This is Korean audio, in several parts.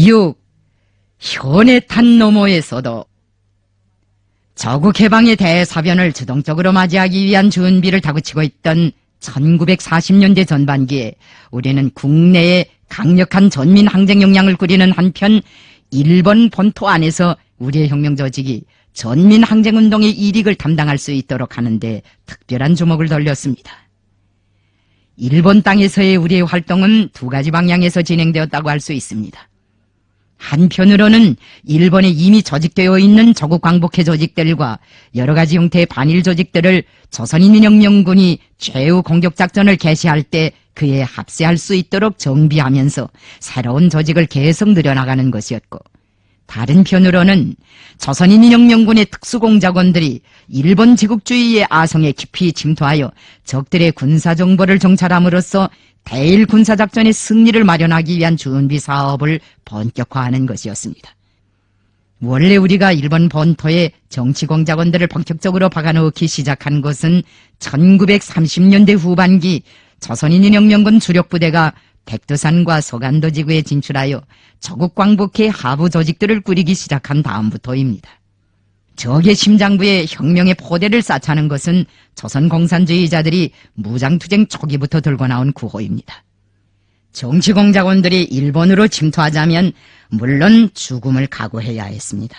6. 현해탄 너머에서도 저국 해방의 대사변을 주동적으로 맞이하기 위한 준비를 다그치고 있던 1940년대 전반기에 우리는 국내에 강력한 전민항쟁 역량을 꾸리는 한편 일본 본토 안에서 우리의 혁명 조직이 전민항쟁운동의 일익을 담당할 수 있도록 하는데 특별한 주목을 돌렸습니다. 일본 땅에서의 우리의 활동은 두 가지 방향에서 진행되었다고 할 수 있습니다. 한편으로는 일본에 이미 조직되어 있는 저국 광복회 조직들과 여러 가지 형태의 반일 조직들을 조선인민혁명군이 최후 공격작전을 개시할 때 그에 합세할 수 있도록 정비하면서 새로운 조직을 계속 늘여나가는 것이었고, 다른 편으로는 조선인민혁명군의 특수공작원들이 일본 제국주의의 아성에 깊이 침투하여 적들의 군사정보를 정찰함으로써 대일 군사작전의 승리를 마련하기 위한 준비사업을 본격화하는 것이었습니다. 원래 우리가 일본 본토에 정치공작원들을 본격적으로 박아넣기 시작한 것은 1930년대 후반기 조선인민혁명군 주력부대가 백두산과 서간도 지구에 진출하여 저국 광복회 하부 조직들을 꾸리기 시작한 다음부터입니다. 적의 심장부에 혁명의 포대를 쌓자는 것은 조선 공산주의자들이 무장투쟁 초기부터 들고 나온 구호입니다. 정치공작원들이 일본으로 침투하자면 물론 죽음을 각오해야 했습니다.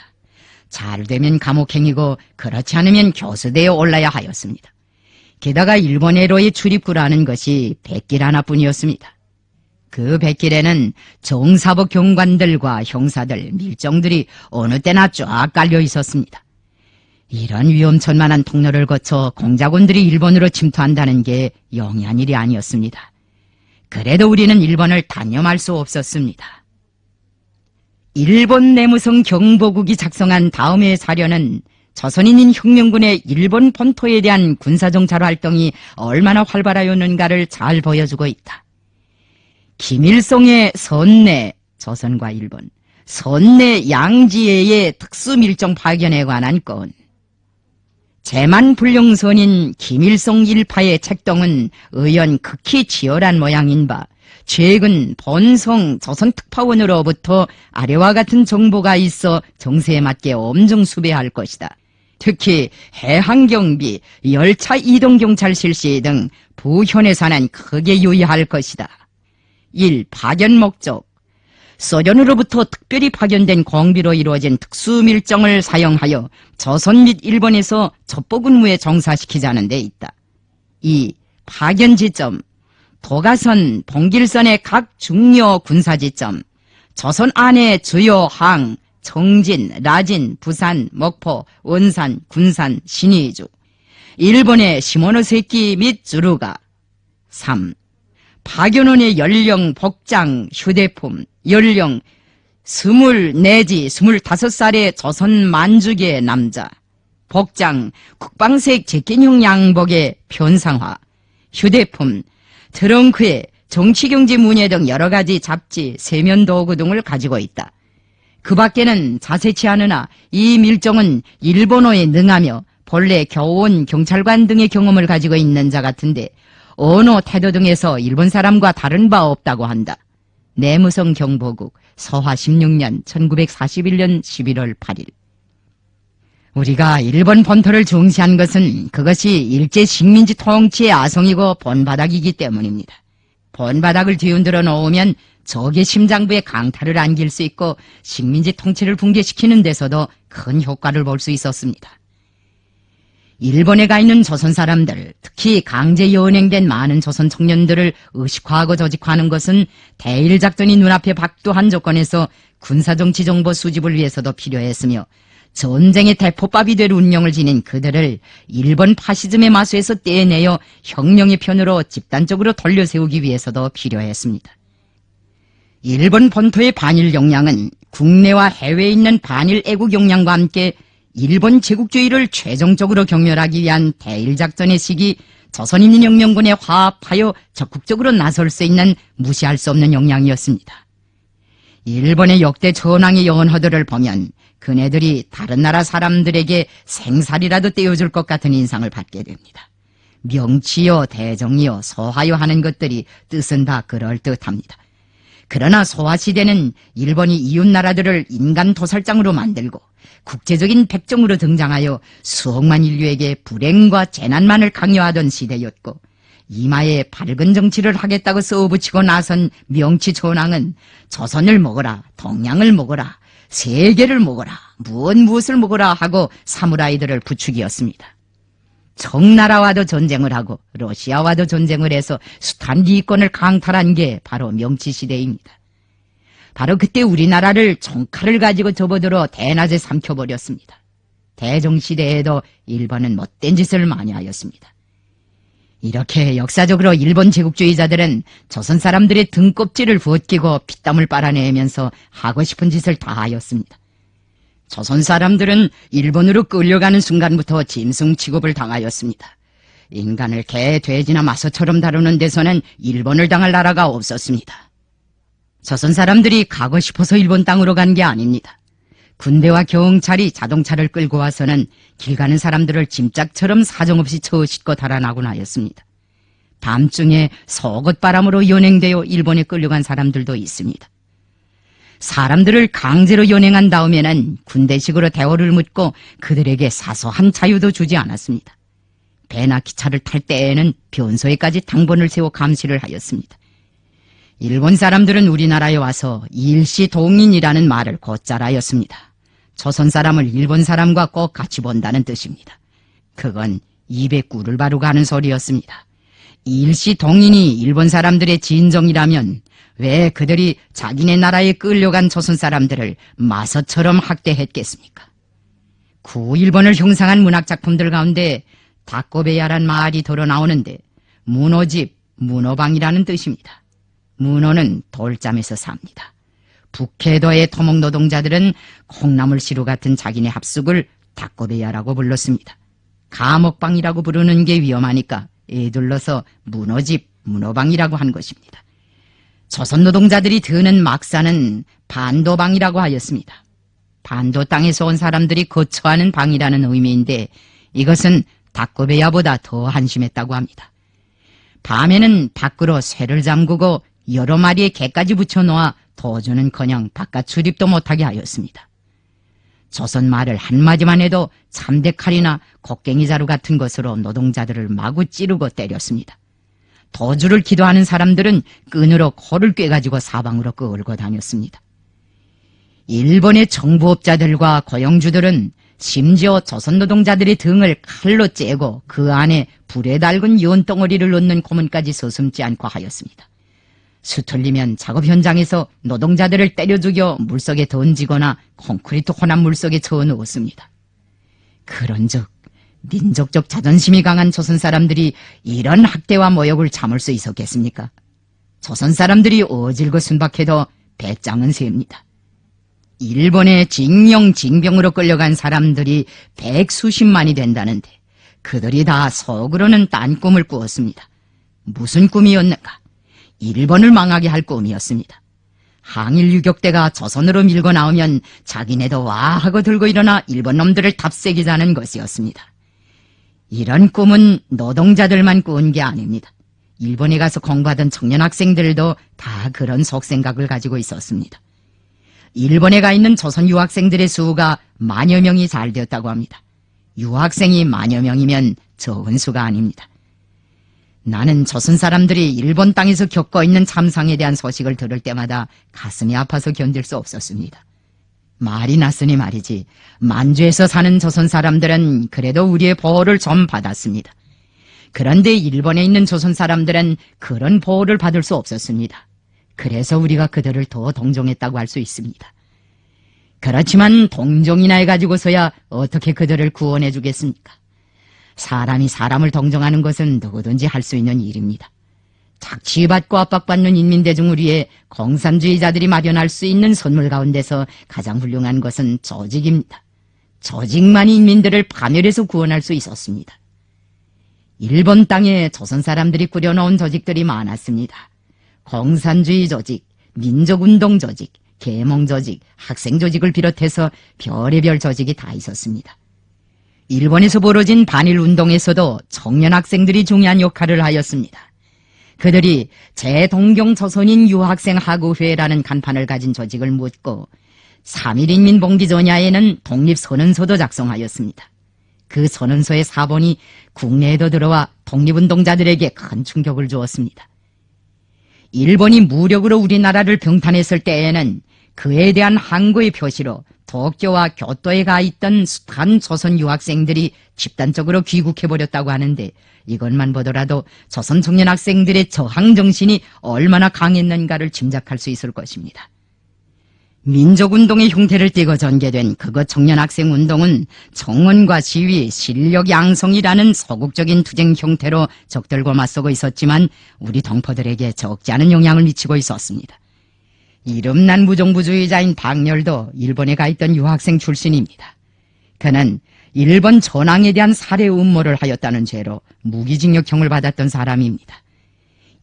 잘 되면 감옥행이고 그렇지 않으면 교수대에 올라야 하였습니다. 게다가 일본해로의 출입구라는 것이 백길 하나뿐이었습니다. 그 백길에는 정사복 경관들과 형사들, 밀정들이 어느 때나 쫙 깔려 있었습니다. 이런 위험천만한 통로를 거쳐 공작원들이 일본으로 침투한다는 게 용이한 일이 아니었습니다. 그래도 우리는 일본을 단념할 수 없었습니다. 일본 내무성 경보국이 작성한 다음의 사료는 조선인민혁명군의 일본 본토에 대한 군사정찰 활동이 얼마나 활발하였는가를 잘 보여주고 있다. 김일성의 선내, 조선과 일본, 선내 양지해의 특수밀정 파견에 관한 건, 제만불령선인 김일성 일파의 책동은 의연 극히 치열한 모양인 바 최근 본성 조선특파원으로부터 아래와 같은 정보가 있어 정세에 맞게 엄정 수배할 것이다. 특히 해항경비, 열차 이동경찰 실시 등 부현에 관한 크게 유의할 것이다. 1. 파견 목적. 소련으로부터 특별히 파견된 공비로 이루어진 특수밀정을 사용하여 조선 및 일본에서 첩보근무에 종사시키자는 데 있다. 2. 파견 지점. 도가선, 봉길선의 각 중요 군사지점, 조선 안의 주요 항, 청진, 라진, 부산, 목포, 원산, 군산, 신의주, 일본의 시모노세키 및 주루가. 3. 파견원의 연령, 복장, 휴대폰, 연령 20 내지 25살의 조선 만주계 남자, 복장, 국방색 제끼형 양복의 편상화, 휴대폰, 트렁크에 정치경제 문예 등 여러가지 잡지, 세면도구 등을 가지고 있다. 그 밖에는 자세치 않으나 이 밀정은 일본어에 능하며 본래 교원, 경찰관 등의 경험을 가지고 있는 자 같은데 언어, 태도 등에서 일본 사람과 다른 바 없다고 한다. 내무성 경보국 서화 16년 1941년 11월 8일. 우리가 일본 본토를 중시한 것은 그것이 일제 식민지 통치의 아성이고 본바닥이기 때문입니다. 본바닥을 뒤흔들어 놓으면 적의 심장부에 강타를 안길 수 있고 식민지 통치를 붕괴시키는 데서도 큰 효과를 볼 수 있었습니다. 일본에 가 있는 조선 사람들, 특히 강제 연행된 많은 조선 청년들을 의식화하고 조직화하는 것은 대일작전이 눈앞에 박두한 조건에서 군사정치 정보 수집을 위해서도 필요했으며 전쟁의 대포밥이 될 운명을 지닌 그들을 일본 파시즘의 마수에서 떼내어 혁명의 편으로 집단적으로 돌려세우기 위해서도 필요했습니다. 일본 본토의 반일 역량은 국내와 해외에 있는 반일 애국 역량과 함께 일본 제국주의를 최종적으로 경멸하기 위한 대일작전의 시기 조선인민혁명군에 화합하여 적극적으로 나설 수 있는 무시할 수 없는 역량이었습니다. 일본의 역대 전황의 연호들을 보면 그네들이 다른 나라 사람들에게 생살이라도 떼어줄 것 같은 인상을 받게 됩니다. 명치요, 대정이요, 소하요 하는 것들이 뜻은 다 그럴듯합니다. 그러나 소화시대는 일본이 이웃나라들을 인간 도살장으로 만들고 국제적인 백정으로 등장하여 수억만 인류에게 불행과 재난만을 강요하던 시대였고, 이마에 밝은 정치를 하겠다고 써붙이고 나선 명치천왕은 조선을 먹어라, 동양을 먹어라, 세계를 먹어라, 무엇을 먹어라 하고 사무라이들을 부추기었습니다. 청나라와도 전쟁을 하고 러시아와도 전쟁을 해서 숱한 리권을 강탈한 게 바로 명치시대입니다. 바로 그때 우리나라를 총칼을 가지고 접어들어 대낮에 삼켜버렸습니다. 대종시대에도 일본은 못된 짓을 많이 하였습니다. 이렇게 역사적으로 일본 제국주의자들은 조선 사람들의 등껍질을 벗기고 피땀을 빨아내면서 하고 싶은 짓을 다 하였습니다. 조선 사람들은 일본으로 끌려가는 순간부터 짐승 취급을 당하였습니다. 인간을 개, 돼지나 마소처럼 다루는 데서는 일본을 당할 나라가 없었습니다. 조선 사람들이 가고 싶어서 일본 땅으로 간 게 아닙니다. 군대와 경찰이 자동차를 끌고 와서는 길 가는 사람들을 짐짝처럼 사정없이 쳐싣고 달아나곤 하였습니다. 밤중에 속옷바람으로 연행되어 일본에 끌려간 사람들도 있습니다. 사람들을 강제로 연행한 다음에는 군대식으로 대우를 묻고 그들에게 사소한 자유도 주지 않았습니다. 배나 기차를 탈 때에는 변소에까지 당번을 세워 감시를 하였습니다. 일본 사람들은 우리나라에 와서 일시동인이라는 말을 곧잘 하였습니다. 조선 사람을 일본 사람과 꼭 같이 본다는 뜻입니다. 그건 입에 꿀을 바르고 하는 소리였습니다. 일시동인이 일본 사람들의 진정이라면 왜 그들이 자기네 나라에 끌려간 조선 사람들을 마서처럼 학대했겠습니까? 구일본을 형상한 문학작품들 가운데 다꼬베야란 말이 들어 나오는데 문어집, 문어방이라는 뜻입니다. 문어는 돌잠에서 삽니다. 북해도의 토목 노동자들은 콩나물시루 같은 자기네 합숙을 다꼬베야라고 불렀습니다. 감옥방이라고 부르는 게 위험하니까 에둘러서 문어집, 문어방이라고 한 것입니다. 조선 노동자들이 드는 막사는 반도방이라고 하였습니다. 반도 땅에서 온 사람들이 거처하는 방이라는 의미인데 이것은 다꼬베야보다 더 한심했다고 합니다. 밤에는 밖으로 쇠를 잠그고 여러 마리의 개까지 붙여놓아 도주는커녕 바깥 출입도 못하게 하였습니다. 조선 말을 한마디만 해도 참대칼이나 곡괭이 자루 같은 것으로 노동자들을 마구 찌르고 때렸습니다. 도주를 기도하는 사람들은 끈으로 코를 꿰가지고 사방으로 끌고 다녔습니다. 일본의 정부업자들과 고용주들은 심지어 조선 노동자들의 등을 칼로 째고 그 안에 불에 달군 연덩어리를 넣는 고문까지 서슴지 않고 하였습니다. 수틀리면 작업 현장에서 노동자들을 때려 죽여 물속에 던지거나 콘크리트 혼합 물속에 쳐넣었습니다. 그런즉 민족적 자존심이 강한 조선 사람들이 이런 학대와 모욕을 참을 수 있었겠습니까? 조선 사람들이 어질고 순박해도 배짱은 셉니다. 일본의 징용 징병으로 끌려간 사람들이 백수십만이 된다는데 그들이 다 속으로는 딴 꿈을 꾸었습니다. 무슨 꿈이었는가? 일본을 망하게 할 꿈이었습니다. 항일 유격대가 조선으로 밀고 나오면 자기네도 와 하고 들고 일어나 일본 놈들을 답새기자는 것이었습니다. 이런 꿈은 노동자들만 꾸은 게 아닙니다. 일본에 가서 공부하던 청년 학생들도 다 그런 속생각을 가지고 있었습니다. 일본에 가 있는 조선 유학생들의 수가 만여 명이 잘 되었다고 합니다. 유학생이 만여 명이면 적은 수가 아닙니다. 나는 조선 사람들이 일본 땅에서 겪고 있는 참상에 대한 소식을 들을 때마다 가슴이 아파서 견딜 수 없었습니다. 말이 났으니 말이지 만주에서 사는 조선 사람들은 그래도 우리의 보호를 좀 받았습니다. 그런데 일본에 있는 조선 사람들은 그런 보호를 받을 수 없었습니다. 그래서 우리가 그들을 더 동정했다고 할 수 있습니다. 그렇지만 동정이나 해가지고서야 어떻게 그들을 구원해 주겠습니까? 사람이 사람을 동정하는 것은 누구든지 할 수 있는 일입니다. 착취받고 압박받는 인민대중을 위해 공산주의자들이 마련할 수 있는 선물 가운데서 가장 훌륭한 것은 조직입니다. 조직만이 인민들을 파멸해서 구원할 수 있었습니다. 일본 땅에 조선 사람들이 꾸려놓은 조직들이 많았습니다. 공산주의 조직, 민족운동 조직, 계몽 조직, 학생 조직을 비롯해서 별의별 조직이 다 있었습니다. 일본에서 벌어진 반일운동에서도 청년 학생들이 중요한 역할을 하였습니다. 그들이 제동경 조선인 유학생 학우회라는 간판을 가진 조직을 묻고 3.1인민 봉기 전야에는 독립선언서도 작성하였습니다. 그 선언서의 사본이 국내에도 들어와 독립운동자들에게 큰 충격을 주었습니다. 일본이 무력으로 우리나라를 병탄했을 때에는 그에 대한 항거의 표시로 도쿄와 교토에 가 있던 숱한 조선 유학생들이 집단적으로 귀국해버렸다고 하는데, 이것만 보더라도 조선 청년 학생들의 저항 정신이 얼마나 강했는가를 짐작할 수 있을 것입니다. 민족운동의 형태를 띠고 전개된 그것 청년학생운동은 청원과 시위, 실력 양성이라는 소극적인 투쟁 형태로 적들과 맞서고 있었지만 우리 동포들에게 적지 않은 영향을 미치고 있었습니다. 이름난 무정부주의자인 박렬도 일본에 가 있던 유학생 출신입니다. 그는 일본 전황에 대한 살해 음모를 하였다는 죄로 무기징역형을 받았던 사람입니다.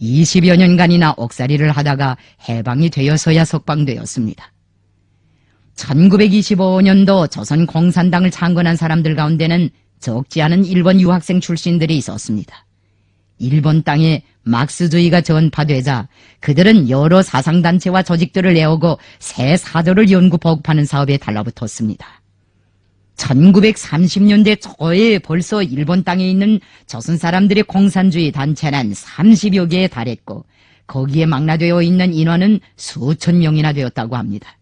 20여 년간이나 옥살이를 하다가 해방이 되어서야 석방되었습니다. 1925년도 조선 공산당을 창건한 사람들 가운데는 적지 않은 일본 유학생 출신들이 있었습니다. 일본 땅에 막스주의가 전파되자 그들은 여러 사상단체와 조직들을 내오고 새 사조를 연구 보급하는 사업에 달라붙었습니다. 1930년대 초에 벌써 일본 땅에 있는 조선 사람들의 공산주의 단체는 30여 개에 달했고 거기에 망라되어 있는 인원은 수천 명이나 되었다고 합니다.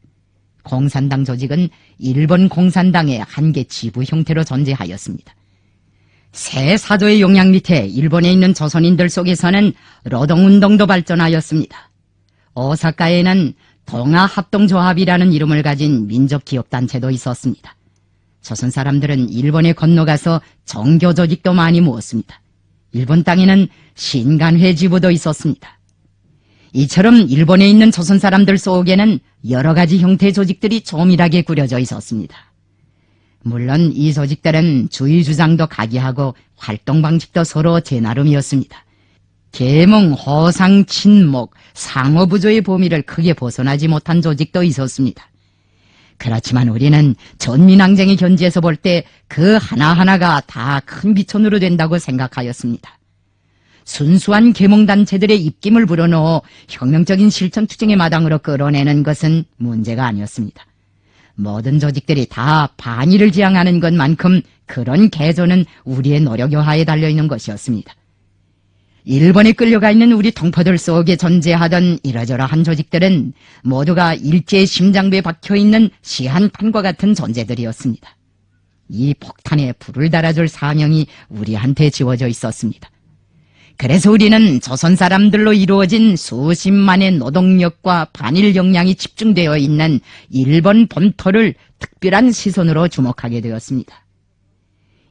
공산당 조직은 일본 공산당의 한 개 지부 형태로 존재하였습니다. 새 사조의 영향 밑에 일본에 있는 조선인들 속에서는 노동운동도 발전하였습니다. 오사카에는 동아합동조합이라는 이름을 가진 민족기업단체도 있었습니다. 조선 사람들은 일본에 건너가서 종교조직도 많이 모았습니다. 일본 땅에는 신간회 지부도 있었습니다. 이처럼 일본에 있는 조선 사람들 속에는 여러 가지 형태의 조직들이 조밀하게 꾸려져 있었습니다. 물론 이 조직들은 주의 주장도 각이하고 활동 방식도 서로 제 나름이었습니다. 계몽, 호상, 친목, 상호부조의 범위를 크게 벗어나지 못한 조직도 있었습니다. 그렇지만 우리는 전민항쟁의 현지에서 볼 때 그 하나하나가 다 큰 비천으로 된다고 생각하였습니다. 순수한 계몽단체들의 입김을 불어넣어 혁명적인 실천투쟁의 마당으로 끌어내는 것은 문제가 아니었습니다. 모든 조직들이 다 반의를 지향하는 것만큼 그런 개조는 우리의 노력 여하에 달려있는 것이었습니다. 일본에 끌려가 있는 우리 동포들 속에 존재하던 이러저러한 조직들은 모두가 일제의 심장부에 박혀있는 시한판과 같은 존재들이었습니다. 이 폭탄에 불을 달아줄 사명이 우리한테 지워져 있었습니다. 그래서 우리는 조선 사람들로 이루어진 수십만의 노동력과 반일 역량이 집중되어 있는 일본 본토를 특별한 시선으로 주목하게 되었습니다.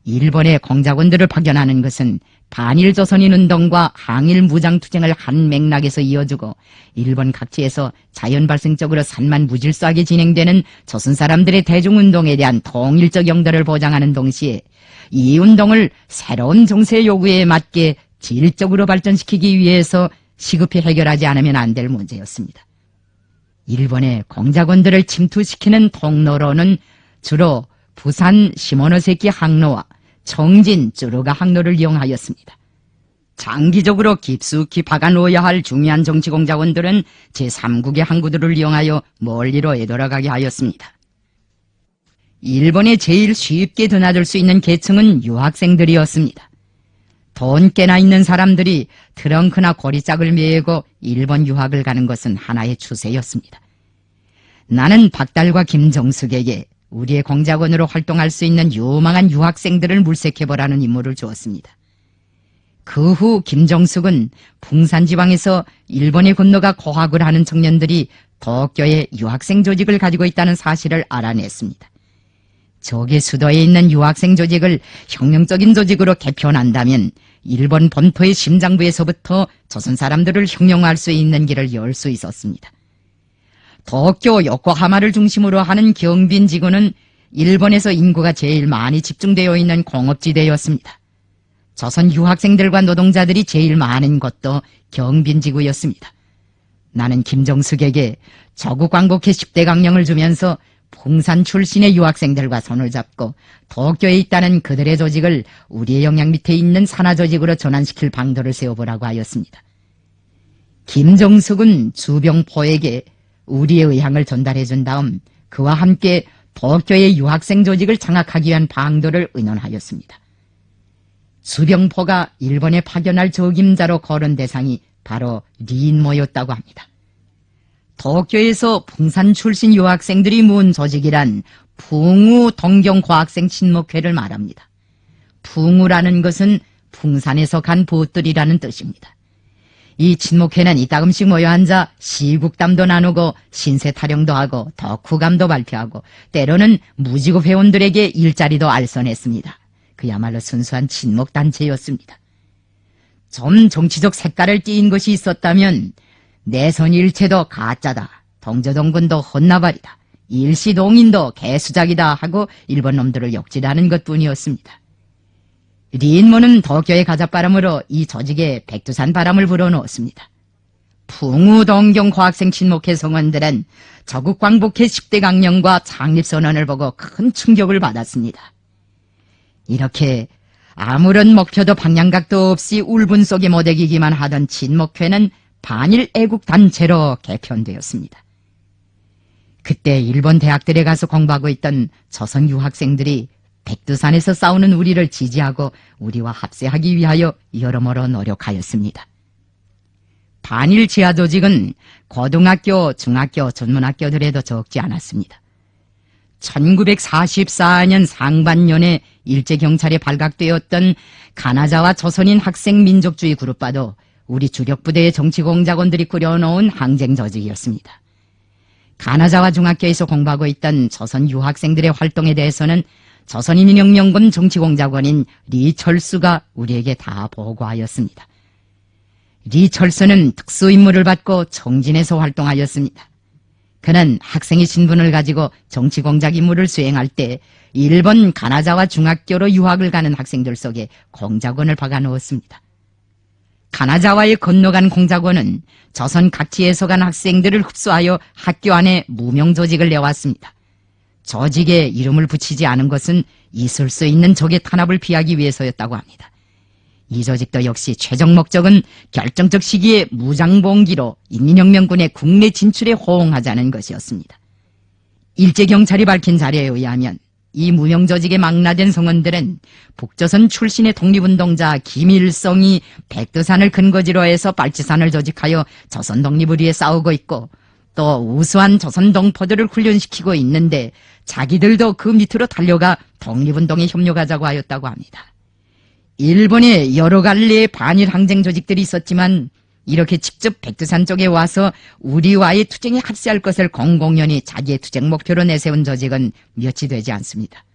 일본의 공작원들을 파견하는 것은 반일 조선인 운동과 항일 무장투쟁을 한 맥락에서 이어주고 일본 각지에서 자연 발생적으로 산만무질서하게 진행되는 조선 사람들의 대중운동에 대한 통일적 영도를 보장하는 동시에 이 운동을 새로운 정세 요구에 맞게 질적으로 발전시키기 위해서 시급히 해결하지 않으면 안 될 문제였습니다. 일본의 공작원들을 침투시키는 통로로는 주로 부산 시모노세키 항로와 청진 쯔루가 항로를 이용하였습니다. 장기적으로 깊숙이 박아놓아야 할 중요한 정치공작원들은 제3국의 항구들을 이용하여 멀리로 애돌아가게 하였습니다. 일본에 제일 쉽게 드나들 수 있는 계층은 유학생들이었습니다. 돈 꽤나 있는 사람들이 트렁크나 고리짝을 메고 일본 유학을 가는 것은 하나의 추세였습니다. 나는 박달과 김정숙에게 우리의 공작원으로 활동할 수 있는 유망한 유학생들을 물색해보라는 임무를 주었습니다. 그 후 김정숙은 풍산지방에서 일본에 건너가 고학을 하는 청년들이 도쿄에 유학생 조직을 가지고 있다는 사실을 알아냈습니다. 적의 수도에 있는 유학생 조직을 혁명적인 조직으로 개편한다면 일본 본토의 심장부에서부터 조선 사람들을 혁명화할 수 있는 길을 열 수 있었습니다. 도쿄, 요코하마를 중심으로 하는 경빈지구는 일본에서 인구가 제일 많이 집중되어 있는 공업지대였습니다. 조선 유학생들과 노동자들이 제일 많은 곳도 경빈지구였습니다. 나는 김정숙에게 조국 왕복회 10대 강령을 주면서 풍산 출신의 유학생들과 손을 잡고 도쿄에 있다는 그들의 조직을 우리의 영향 밑에 있는 산하 조직으로 전환시킬 방도를 세워보라고 하였습니다. 김정숙은 주병포에게 우리의 의향을 전달해 준 다음 그와 함께 도쿄의 유학생 조직을 장악하기 위한 방도를 의논하였습니다. 주병포가 일본에 파견할 적임자로 거론 대상이 바로 린모였다고 합니다. 도쿄에서 풍산 출신 유학생들이 모은 조직이란 풍우 동경과학생 친목회를 말합니다. 풍우라는 것은 풍산에서 간 보들이라는 뜻입니다. 이 친목회는 이따금씩 모여 앉아 시국담도 나누고 신세타령도 하고 덕후감도 발표하고 때로는 무직업 회원들에게 일자리도 알선했습니다. 그야말로 순수한 친목단체였습니다. 좀 정치적 색깔을 띠인 것이 있었다면 내선일체도 가짜다, 동저동군도 혼나발이다, 일시동인도 개수작이다 하고 일본 놈들을 욕질하는 것뿐이었습니다. 린모는 도쿄의 가자바람으로 이 조직에 백두산 바람을 불어넣었습니다. 풍우동경 과학생 친목회 성원들은 저국광복회 10대 강령과 창립선언을 보고 큰 충격을 받았습니다. 이렇게 아무런 목표도 방향각도 없이 울분 속에 모대기기만 하던 친목회는 반일 애국단체로 개편되었습니다. 그때 일본 대학들에 가서 공부하고 있던 조선 유학생들이 백두산에서 싸우는 우리를 지지하고 우리와 합세하기 위하여 여러모로 노력하였습니다. 반일 지하 조직은 고등학교, 중학교, 전문학교들에도 적지 않았습니다. 1944년 상반년에 일제경찰에 발각되었던 가나자와 조선인 학생민족주의 그룹바도 우리 주력부대의 정치공작원들이 꾸려놓은 항쟁 조직이었습니다. 가나자와 중학교에서 공부하고 있던 조선 유학생들의 활동에 대해서는 조선인혁명군 정치공작원인 리철수가 우리에게 다 보고하였습니다. 리철수는 특수임무를 받고 청진에서 활동하였습니다. 그는 학생의 신분을 가지고 정치공작 임무를 수행할 때 일본 가나자와 중학교로 유학을 가는 학생들 속에 공작원을 박아놓았습니다. 가나자와에 건너간 공작원은 조선 각지에서 간 학생들을 흡수하여 학교 안에 무명조직을 내왔습니다. 조직에 이름을 붙이지 않은 것은 있을 수 있는 적의 탄압을 피하기 위해서였다고 합니다. 이 조직도 역시 최종 목적은 결정적 시기에 무장봉기로 인민혁명군의 국내 진출에 호응하자는 것이었습니다. 일제경찰이 밝힌 자료에 의하면 이 무명조직의 망라된 성원들은 북조선 출신의 독립운동자 김일성이 백두산을 근거지로 해서 빨치산을 조직하여 조선 독립을 위해 싸우고 있고 또 우수한 조선 동포들을 훈련시키고 있는데 자기들도 그 밑으로 달려가 독립운동에 협력하자고 하였다고 합니다. 일본에 여러 갈래의 반일 항쟁 조직들이 있었지만 이렇게 직접 백두산 쪽에 와서 우리와의 투쟁에 합세할 것을 공공연히 자기의 투쟁 목표로 내세운 조직은 몇이 되지 않습니다.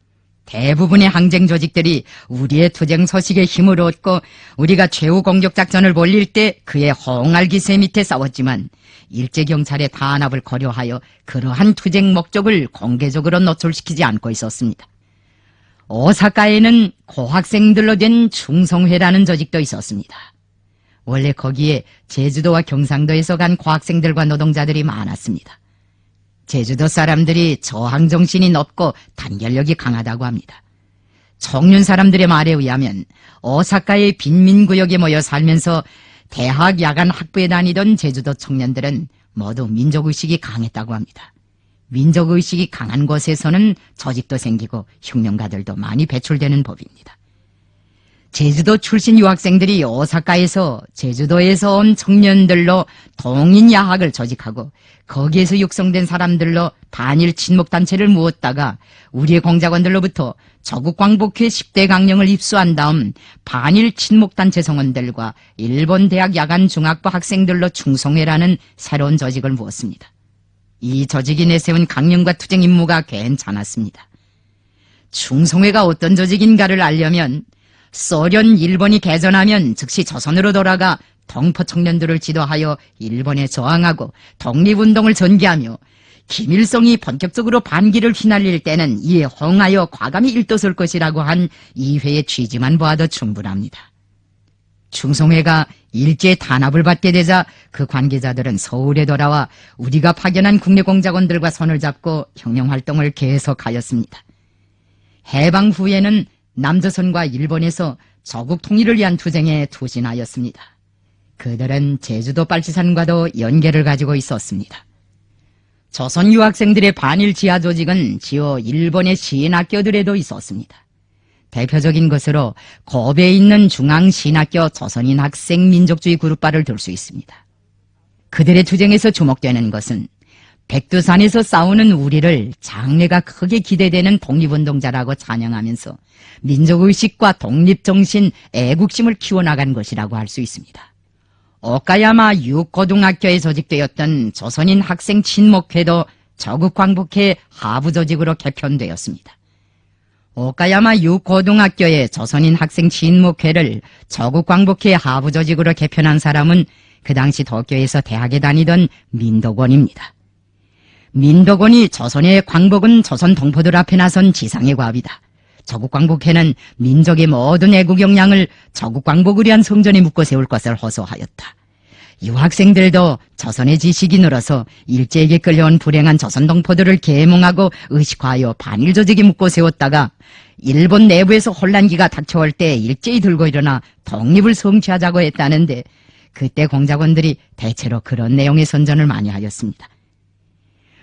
대부분의 항쟁 조직들이 우리의 투쟁 소식에 힘을 얻고 우리가 최후 공격 작전을 벌릴 때 그의 호응할 기세 밑에 싸웠지만 일제경찰의 탄압을 고려하여 그러한 투쟁 목적을 공개적으로 노출시키지 않고 있었습니다. 오사카에는 고학생들로 된 충성회라는 조직도 있었습니다. 원래 거기에 제주도와 경상도에서 간 고학생들과 노동자들이 많았습니다. 제주도 사람들이 저항 정신이 높고 단결력이 강하다고 합니다. 청년 사람들의 말에 의하면 오사카의 빈민구역에 모여 살면서 대학 야간 학부에 다니던 제주도 청년들은 모두 민족의식이 강했다고 합니다. 민족의식이 강한 곳에서는 조직도 생기고 혁명가들도 많이 배출되는 법입니다. 제주도 출신 유학생들이 오사카에서 제주도에서 온 청년들로 동인야학을 조직하고 거기에서 육성된 사람들로 반일 친목단체를 모았다가 우리의 공작원들로부터 조국광복회 10대 강령을 입수한 다음 반일 친목단체 성원들과 일본 대학 야간 중학부 학생들로 충성회라는 새로운 조직을 모았습니다. 이 조직이 내세운 강령과 투쟁 임무가 괜찮았습니다. 충성회가 어떤 조직인가를 알려면 소련, 일본이 개전하면 즉시 조선으로 돌아가 동포 청년들을 지도하여 일본에 저항하고 독립운동을 전개하며 김일성이 본격적으로 반기를 휘날릴 때는 이에 호응하여 과감히 일떠설 것이라고 한 이회의 취지만 보아도 충분합니다. 충성회가 일제 탄압을 받게 되자 그 관계자들은 서울에 돌아와 우리가 파견한 국내 공작원들과 손을 잡고 혁명활동을 계속하였습니다. 해방 후에는 남조선과 일본에서 조국 통일을 위한 투쟁에 투신하였습니다. 그들은 제주도 빨치산과도 연계를 가지고 있었습니다. 조선 유학생들의 반일 지하 조직은 지어 일본의 신학교들에도 있었습니다. 대표적인 것으로 고베에 있는 중앙신학교 조선인 학생 민족주의 그룹바를 들 수 있습니다. 그들의 투쟁에서 주목되는 것은 백두산에서 싸우는 우리를 장래가 크게 기대되는 독립운동자라고 찬양하면서 민족의식과 독립정신, 애국심을 키워나간 것이라고 할 수 있습니다. 오카야마 육고등학교에 조직되었던 조선인 학생 친목회도 저국광복회 하부 조직으로 개편되었습니다. 오카야마 육고등학교의 조선인 학생 친목회를 저국광복회 하부 조직으로 개편한 사람은 그 당시 도쿄에서 대학에 다니던 민덕원입니다. 민덕원이 조선의 광복은 조선 동포들 앞에 나선 지상의 과업이다. 저국광복회는 민족의 모든 애국 역량을 저국광복을 위한 성전에 묶어 세울 것을 호소하였다. 유학생들도 조선의 지식이 늘어서 일제에게 끌려온 불행한 조선 동포들을 계몽하고 의식화하여 반일 조직에 묶어 세웠다가 일본 내부에서 혼란기가 닥쳐올 때 일제히 들고 일어나 독립을 성취하자고 했다는데 그때 공작원들이 대체로 그런 내용의 선전을 많이 하였습니다.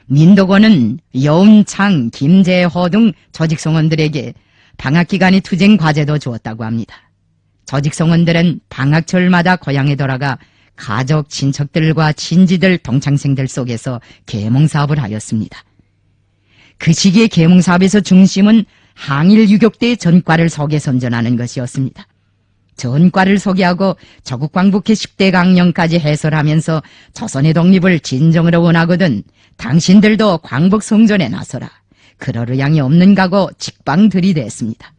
민덕원은 여운창, 김재호 등 조직성원들에게 방학기간의 투쟁 과제도 주었다고 합니다. 조직성원들은 방학철마다 고향에 돌아가 가족, 친척들과 친지들, 동창생들 속에서 계몽사업을 하였습니다. 그 시기의 계몽사업에서 중심은 항일 유격대의 전과를 소개 선전하는 것이었습니다. 전과를 소개하고 저국광복회 10대 강령까지 해설하면서 조선의 독립을 진정으로 원하거든 당신들도 광복성전에 나서라. 그럴 의향이 없는 가고 직방 들이댔습니다.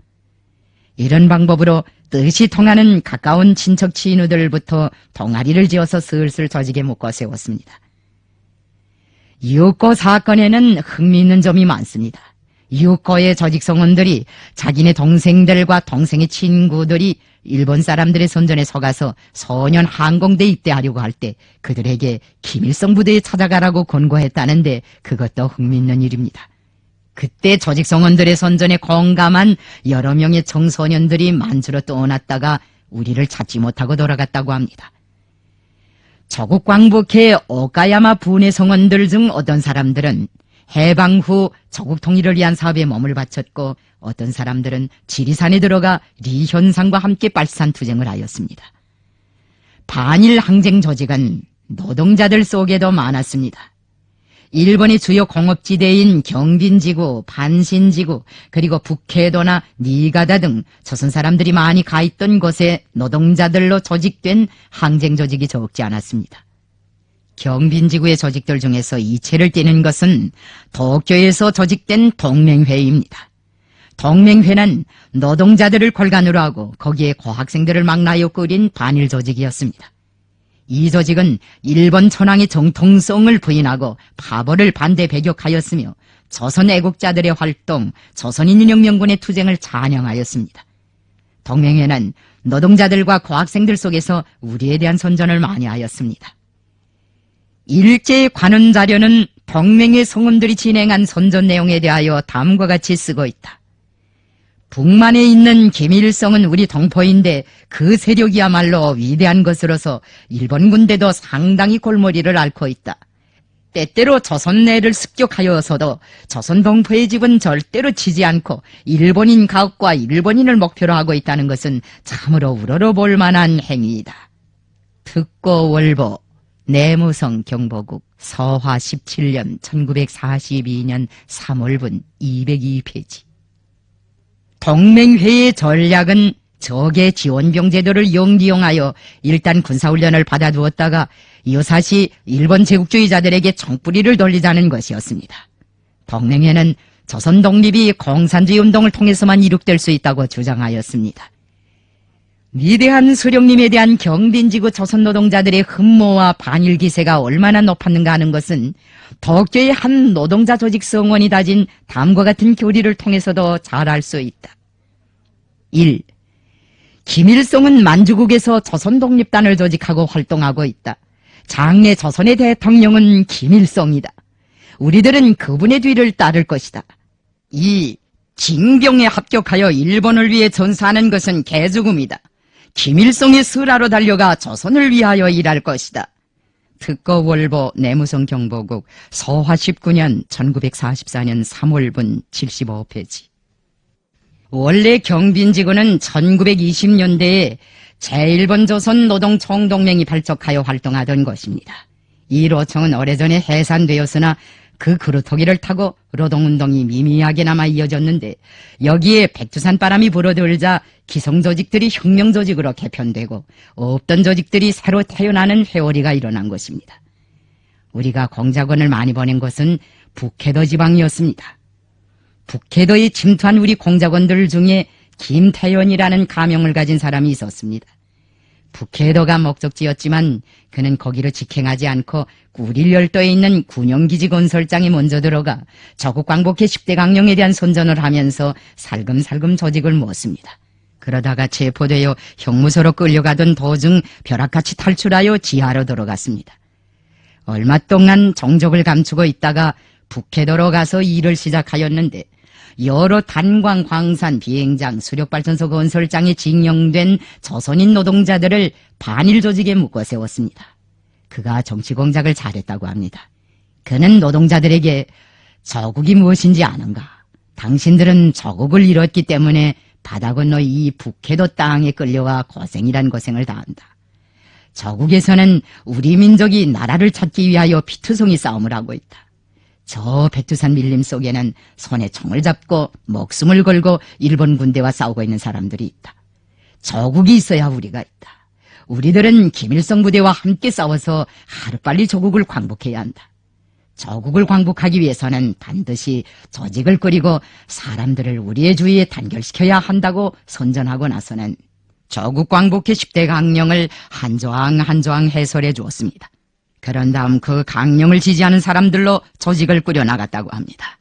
이런 방법으로 뜻이 통하는 가까운 친척 친우들부터 동아리를 지어서 슬슬 조직에 묶어 세웠습니다. 육고 사건에는 흥미있는 점이 많습니다. 육고의 조직성원들이 자기네 동생들과 동생의 친구들이 일본 사람들의 선전에 속아서 소년 항공대에 입대하려고 할 때 그들에게 김일성 부대에 찾아가라고 권고했다는데 그것도 흥미있는 일입니다. 그때 조직성원들의 선전에 공감한 여러 명의 청소년들이 만주로 떠났다가 우리를 찾지 못하고 돌아갔다고 합니다. 저국광복회 오카야마 분해 성원들 중 어떤 사람들은 해방 후 조국 통일을 위한 사업에 몸을 바쳤고 어떤 사람들은 지리산에 들어가 리현상과 함께 빨치산 투쟁을 하였습니다. 반일 항쟁 조직은 노동자들 속에도 많았습니다. 일본의 주요 공업지대인 경빈지구, 반신지구, 그리고 북해도나 니가다 등 조선 사람들이 많이 가있던 곳에 노동자들로 조직된 항쟁 조직이 적지 않았습니다. 경빈지구의 조직들 중에서 이체를 띠는 것은 도쿄에서 조직된 동맹회의입니다. 동맹회는 노동자들을 골간으로 하고 거기에 고학생들을 망라하여 꾸린 반일 조직이었습니다. 이 조직은 일본 천황의 정통성을 부인하고 파벌을 반대 배격하였으며 조선 애국자들의 활동, 조선인혁명군의 투쟁을 찬양하였습니다. 동맹회는 노동자들과 고학생들 속에서 우리에 대한 선전을 많이 하였습니다. 일제의 관원 자료는 동맹회 성원들이 진행한 선전 내용에 대하여 다음과 같이 쓰고 있다. 북만에 있는 김일성은 우리 동포인데 그 세력이야말로 위대한 것으로서 일본 군대도 상당히 골머리를 앓고 있다. 때때로 조선 내를 습격하여서도 조선 동포의 집은 절대로 치지 않고 일본인 가옥과 일본인을 목표로 하고 있다는 것은 참으로 우러러볼 만한 행위이다. 특고 월보 내무성 경보국 서화 17년 1942년 3월분 202페이지. 동맹회의 전략은 적의 지원병 제도를 영리용하여 일단 군사훈련을 받아두었다가 이웃사시 일본 제국주의자들에게 총뿌리를 돌리자는 것이었습니다. 동맹회는 조선 독립이 공산주의 운동을 통해서만 이룩될 수 있다고 주장하였습니다. 위대한 수령님에 대한 경빈지구 조선 노동자들의 흠모와 반일 기세가 얼마나 높았는가 하는 것은 도쿄의 한 노동자 조직 성원이 다진 다음과 같은 교리를 통해서도 잘 알 수 있다. 1. 김일성은 만주국에서 조선 독립단을 조직하고 활동하고 있다. 장래 조선의 대통령은 김일성이다. 우리들은 그분의 뒤를 따를 것이다. 2. 징병에 합격하여 일본을 위해 전사하는 것은 개죽음이다. 김일성이 스라로 달려가 조선을 위하여 일할 것이다. 특거월보 내무성 경보국 서화 19년 1944년 3월분 75페이지. 원래 경빈지구는 1920년대에 제1번 조선노동총동맹이 발족하여 활동하던 것입니다. 이 로청은 오래전에 해산되었으나 그 그루터기를 타고 노동운동이 미미하게나마 이어졌는데 여기에 백두산 바람이 불어들자 기성조직들이 혁명조직으로 개편되고 없던 조직들이 새로 태어나는 회오리가 일어난 것입니다. 우리가 공작원을 많이 보낸 것은 북해도 지방이었습니다. 북해도에 침투한 우리 공작원들 중에 김태연이라는 가명을 가진 사람이 있었습니다. 북해도가 목적지였지만 그는 거기로 직행하지 않고 구릴열도에 있는 군용기지 건설장에 먼저 들어가 조국 광복회 10대 강령에 대한 선전을 하면서 살금살금 조직을 모았습니다. 그러다가 체포되어 형무소로 끌려가던 도중 벼락같이 탈출하여 지하로 들어갔습니다. 얼마 동안 정적을 감추고 있다가 북해도로 가서 일을 시작하였는데 여러 단광, 광산, 비행장, 수력발전소 건설장에 징용된 조선인 노동자들을 반일 조직에 묶어 세웠습니다. 그가 정치공작을 잘했다고 합니다. 그는 노동자들에게 조국이 무엇인지 아는가? 당신들은 조국을 잃었기 때문에 바다 건너 이 북해도 땅에 끌려와 고생이란 고생을 다한다. 조국에서는 우리 민족이 나라를 찾기 위하여 피투성이 싸움을 하고 있다. 저 백두산 밀림 속에는 손에 총을 잡고 목숨을 걸고 일본 군대와 싸우고 있는 사람들이 있다. 조국이 있어야 우리가 있다. 우리들은 김일성 부대와 함께 싸워서 하루빨리 조국을 광복해야 한다. 조국을 광복하기 위해서는 반드시 조직을 꾸리고 사람들을 우리의 주위에 단결시켜야 한다고 선전하고 나서는 조국 광복회 10대 강령을 한 조항 한 조항 해설해 주었습니다. 그런 다음 그 강령을 지지하는 사람들로 조직을 꾸려나갔다고 합니다.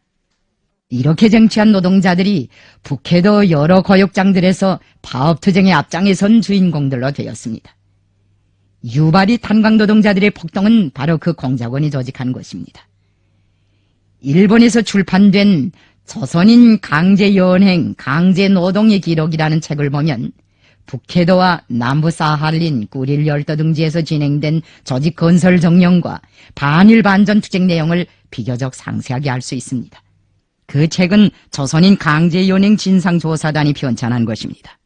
이렇게 쟁취한 노동자들이 북해도 여러 거역장들에서 파업투쟁의 앞장에 선 주인공들로 되었습니다. 유발이 탄광 노동자들의 폭동은 바로 그 공작원이 조직한 것입니다. 일본에서 출판된 조선인 강제연행, 강제노동의 기록이라는 책을 보면 북해도와 남부 사할린, 구릴열도 등지에서 진행된 조직 건설 정령과 반일 반전 투쟁 내용을 비교적 상세하게 알 수 있습니다. 그 책은 조선인 강제연행 진상조사단이 편찬한 것입니다.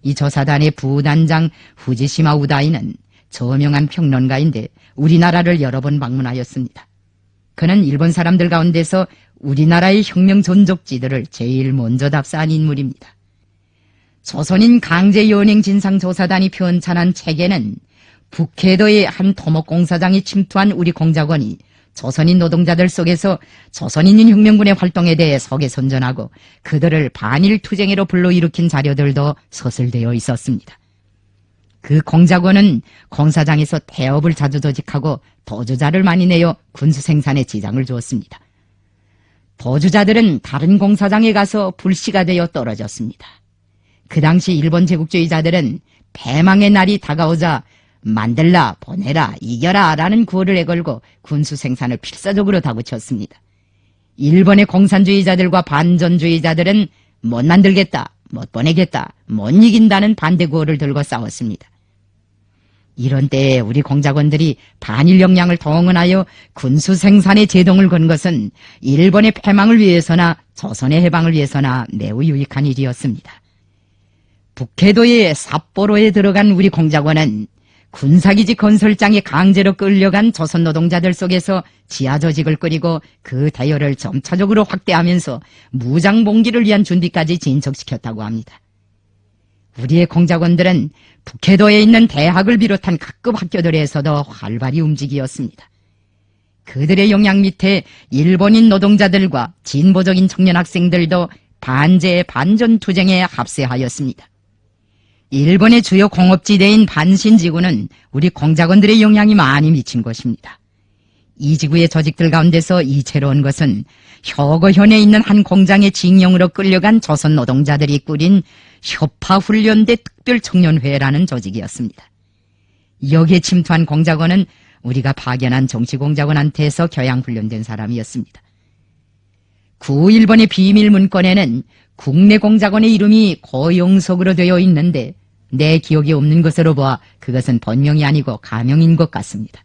이 조사단의 부단장 후지시마 우다이는 저명한 평론가인데 우리나라를 여러 번 방문하였습니다. 그는 일본 사람들 가운데서 우리나라의 혁명 전적지들을 제일 먼저 답사한 인물입니다. 조선인 강제연행 진상조사단이 편찬한 책에는 북해도의 한 토목공사장이 침투한 우리 공작원이 조선인 노동자들 속에서 조선인인 혁명군의 활동에 대해 서계선전하고 그들을 반일 투쟁으로 불러일으킨 자료들도 서술되어 있었습니다. 그 공작원은 공사장에서 태업을 자주 조직하고 도주자를 많이 내어 군수 생산에 지장을 주었습니다. 도주자들은 다른 공사장에 가서 불씨가 되어 떨어졌습니다. 그 당시 일본 제국주의자들은 패망의 날이 다가오자 만들라, 보내라, 이겨라 라는 구호를 내걸고 군수 생산을 필사적으로 다그쳤습니다. 일본의 공산주의자들과 반전주의자들은 못 만들겠다, 못 보내겠다, 못 이긴다는 반대 구호를 들고 싸웠습니다. 이런 때에 우리 공작원들이 반일 역량을 동원하여 군수 생산에 제동을 건 것은 일본의 패망을 위해서나 조선의 해방을 위해서나 매우 유익한 일이었습니다. 북해도의 삿포로에 들어간 우리 공작원은 군사기지 건설장에 강제로 끌려간 조선 노동자들 속에서 지하조직을 꾸리고 그 대열을 점차적으로 확대하면서 무장봉기를 위한 준비까지 진척시켰다고 합니다. 우리의 공작원들은 북해도에 있는 대학을 비롯한 각급 학교들에서도 활발히 움직이었습니다. 그들의 영향 밑에 일본인 노동자들과 진보적인 청년 학생들도 반제 반전투쟁에 합세하였습니다. 일본의 주요 공업지대인 반신지구는 우리 공작원들의 영향이 많이 미친 것입니다. 이 지구의 조직들 가운데서 이채로운 것은 효거현에 있는 한 공장의 징용으로 끌려간 조선 노동자들이 꾸린 협파훈련대 특별청년회라는 조직이었습니다. 여기에 침투한 공작원은 우리가 파견한 정치공작원한테서 교양훈련된 사람이었습니다. 구 일본의 비밀 문건에는 국내 공작원의 이름이 고용석으로 되어 있는데 내 기억이 없는 것으로 보아 그것은 번명이 아니고 가명인 것 같습니다.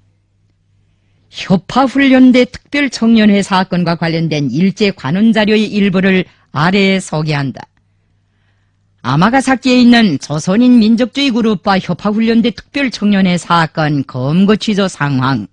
협파훈련대 특별청년회 사건과 관련된 일제 관원자료의 일부를 아래에 소개한다. 아마가사키에 있는 조선인 민족주의 그룹과 협파훈련대 특별청년회 사건 검거 취조 상황.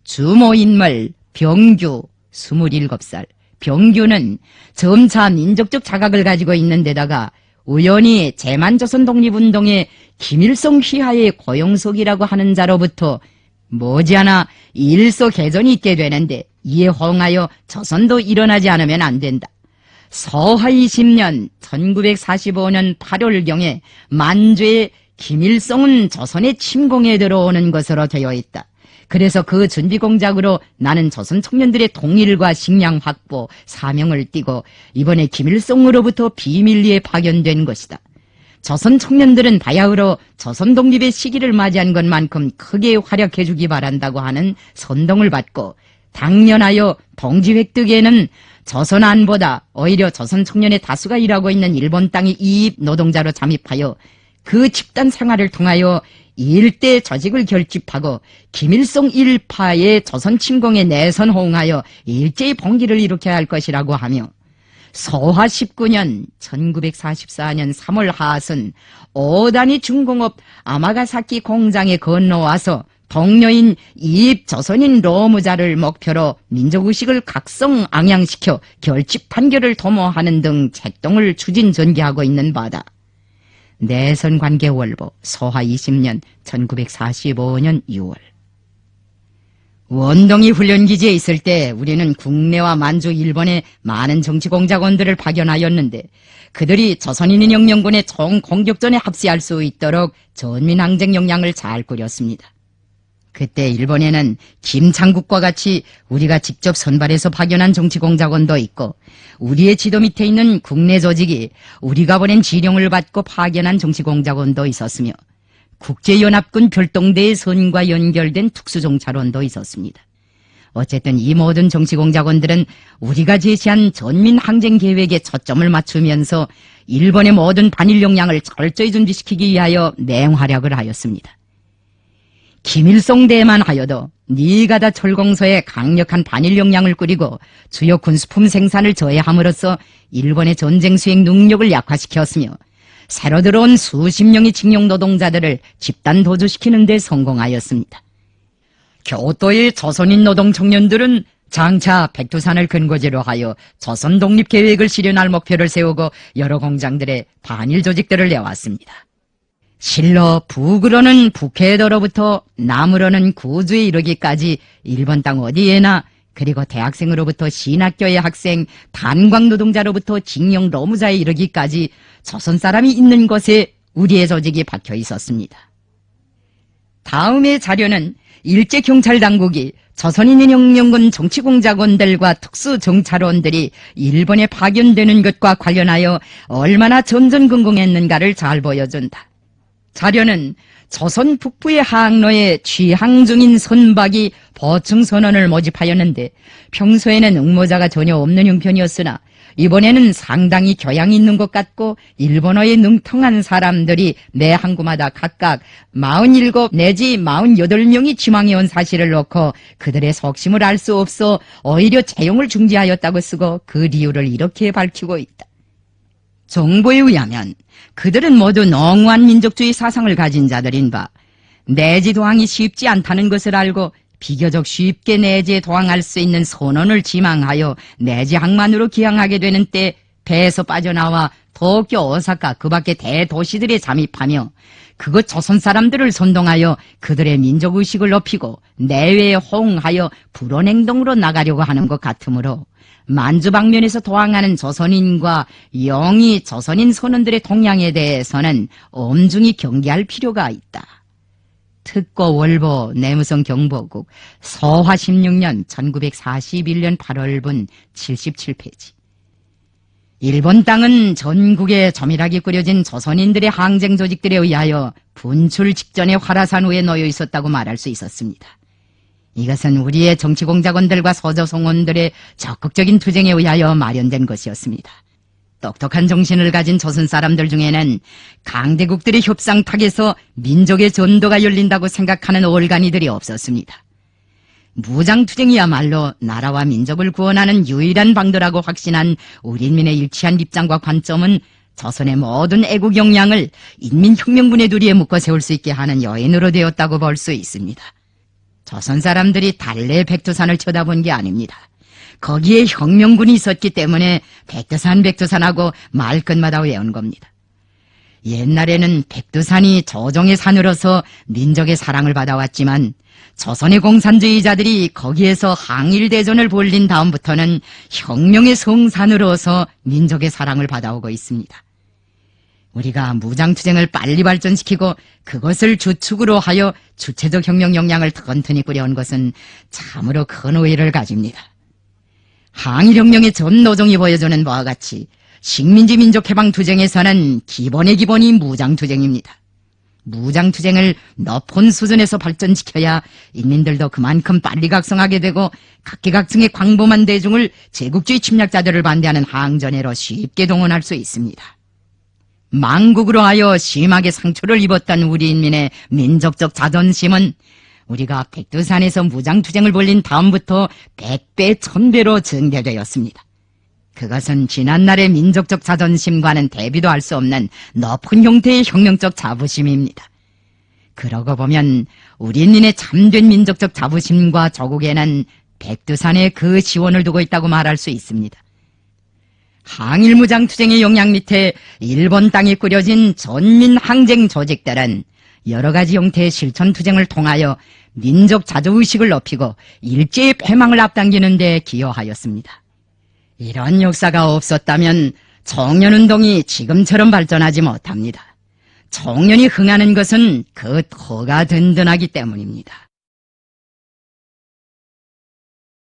주모 인물 병규 27살. 병규는 점차 민족적 자각을 가지고 있는 데다가 우연히 제만조선 독립운동의 김일성 휘하의 고용석이라고 하는 자로부터 머지않아 일소 개전이 있게 되는데 이에 호응하여 조선도 일어나지 않으면 안 된다. 서하 20년 1945년 8월경에 만주에 김일성은 조선의 침공에 들어오는 것으로 되어 있다. 그래서 그 준비 공작으로 나는 조선 청년들의 통일과 식량 확보 사명을 띠고 이번에 김일성으로부터 비밀리에 파견된 것이다. 조선 청년들은 바야흐로 조선 독립의 시기를 맞이한 것만큼 크게 활약해주기 바란다고 하는 선동을 받고 당연하여 동지 획득에는 조선 안보다 오히려 조선 청년의 다수가 일하고 있는 일본 땅의 이입 노동자로 잠입하여 그 집단 생활을 통하여 일대 조직을 결집하고 김일성 일파의 조선 침공에 내선 호응하여 일제의 봉기를 일으켜야 할 것이라고 하며 서하 19년 1944년 3월 하순 5단위 중공업 아마가사키 공장에 건너와서 동료인 이입 조선인 노무자를 목표로 민족의식을 각성 앙양시켜 결집 판결을 도모하는 등 책동을 추진 전개하고 있는 바다. 내선관계월보 서하 20년 1945년 6월. 원동이 훈련기지에 있을 때 우리는 국내와 만주 일본의 많은 정치공작원들을 파견하였는데 그들이 조선인인 영령군의 총공격전에 합세할 수 있도록 전민항쟁 역량을 잘 꾸렸습니다. 그때 일본에는 김창국과 같이 우리가 직접 선발해서 파견한 정치공작원도 있고 우리의 지도 밑에 있는 국내 조직이 우리가 보낸 지령을 받고 파견한 정치공작원도 있었으며 국제연합군 별동대의 선과 연결된 특수정찰원도 있었습니다. 어쨌든 이 모든 정치공작원들은 우리가 제시한 전민항쟁계획에 초점을 맞추면서 일본의 모든 반일 역량을 철저히 준비시키기 위하여 맹활약을 하였습니다. 김일성대만 하여도 니가다 철공소에 강력한 반일 역량을 꾸리고 주요 군수품 생산을 저해함으로써 일본의 전쟁 수행 능력을 약화시켰으며 새로 들어온 수십 명의 징용 노동자들을 집단 도주시키는 데 성공하였습니다. 교토의 조선인 노동 청년들은 장차 백두산을 근거지로 하여 조선 독립 계획을 실현할 목표를 세우고 여러 공장들의 반일 조직들을 내왔습니다. 실로 북으로는 북해도로부터 남으로는 구주에 이르기까지 일본 땅 어디에나 그리고 대학생으로부터 신학교의 학생, 단광 노동자로부터 징용 노무자에 이르기까지 조선 사람이 있는 곳에 우리의 조직이 박혀 있었습니다. 다음의 자료는 일제경찰당국이 조선인 영령군 정치공작원들과 특수정찰원들이 일본에 파견되는 것과 관련하여 얼마나 전전긍긍했는가를 잘 보여준다. 자료는 조선 북부의 항로에 취항 중인 선박이 보충선원을 모집하였는데 평소에는 응모자가 전혀 없는 형편이었으나 이번에는 상당히 교양이 있는 것 같고 일본어에 능통한 사람들이 매 항구마다 각각 47 내지 48명이 지망해온 사실을 놓고 그들의 속심을 알 수 없어 오히려 채용을 중지하였다고 쓰고 그理由를 이렇게 밝히고 있다. 정보에 의하면 그들은 모두 농후한 민족주의 사상을 가진 자들인 바 내지 도항이 쉽지 않다는 것을 알고 비교적 쉽게 내지에 도항할 수 있는 선원을 지망하여 내지 항만으로 기항하게 되는 때 배에서 빠져나와 도쿄, 오사카 그 밖의 대도시들에 잠입하며 그것 조선 사람들을 선동하여 그들의 민족의식을 높이고 내외에 호응하여 불온 행동으로 나가려고 하는 것 같으므로 만주 방면에서 도항하는 조선인과 영이 조선인 선원들의 동향에 대해서는 엄중히 경계할 필요가 있다. 특고 월보 내무성 경보국 서화 16년 1941년 8월분 77페이지. 일본 땅은 전국에 조밀하게 꾸려진 조선인들의 항쟁 조직들에 의하여 분출 직전에 화라산 위에 놓여 있었다고 말할 수 있었습니다. 이것은 우리의 정치공작원들과 서조성원들의 적극적인 투쟁에 의하여 마련된 것이었습니다. 똑똑한 정신을 가진 조선 사람들 중에는 강대국들의 협상탁에서 민족의 전도가 열린다고 생각하는 올가니들이 없었습니다. 무장투쟁이야말로 나라와 민족을 구원하는 유일한 방도라고 확신한 우리 인민의 일치한 입장과 관점은 조선의 모든 애국 역량을 인민혁명군의 두리에 묶어 세울 수 있게 하는 여인으로 되었다고 볼 수 있습니다. 조선 사람들이 달래 백두산을 쳐다본 게 아닙니다. 거기에 혁명군이 있었기 때문에 백두산하고 말끝마다 외운 겁니다. 옛날에는 백두산이 조정의 산으로서 민족의 사랑을 받아왔지만 조선의 공산주의자들이 거기에서 항일대전을 벌린 다음부터는 혁명의 성산으로서 민족의 사랑을 받아오고 있습니다. 우리가 무장투쟁을 빨리 발전시키고 그것을 주축으로 하여 주체적 혁명 역량을 튼튼히 꾸려온 것은 참으로 큰 의의를 가집니다. 항일혁명의 전 노정이 보여주는 바와 같이 식민지 민족해방투쟁에서는 기본의 기본이 무장투쟁입니다. 무장투쟁을 높은 수준에서 발전시켜야 인민들도 그만큼 빨리 각성하게 되고 각계각층의 광범한 대중을 제국주의 침략자들을 반대하는 항전회로 쉽게 동원할 수 있습니다. 망국으로 하여 심하게 상처를 입었던 우리 인민의 민족적 자존심은 우리가 백두산에서 무장투쟁을 벌린 다음부터 100배, 1000배로 증대되었습니다. 그것은 지난날의 민족적 자존심과는 대비도 할 수 없는 높은 형태의 혁명적 자부심입니다. 그러고 보면 우리 인민의 참된 민족적 자부심과 조국에는 백두산에 그 지원을 두고 있다고 말할 수 있습니다. 항일무장투쟁의 영향 밑에 일본 땅에 꾸려진 전민항쟁 조직들은 여러 가지 형태의 실천투쟁을 통하여 민족 자주의식을 높이고 일제의 패망을 앞당기는 데 기여하였습니다. 이런 역사가 없었다면 청년운동이 지금처럼 발전하지 못합니다. 청년이 흥하는 것은 그 터가 든든하기 때문입니다.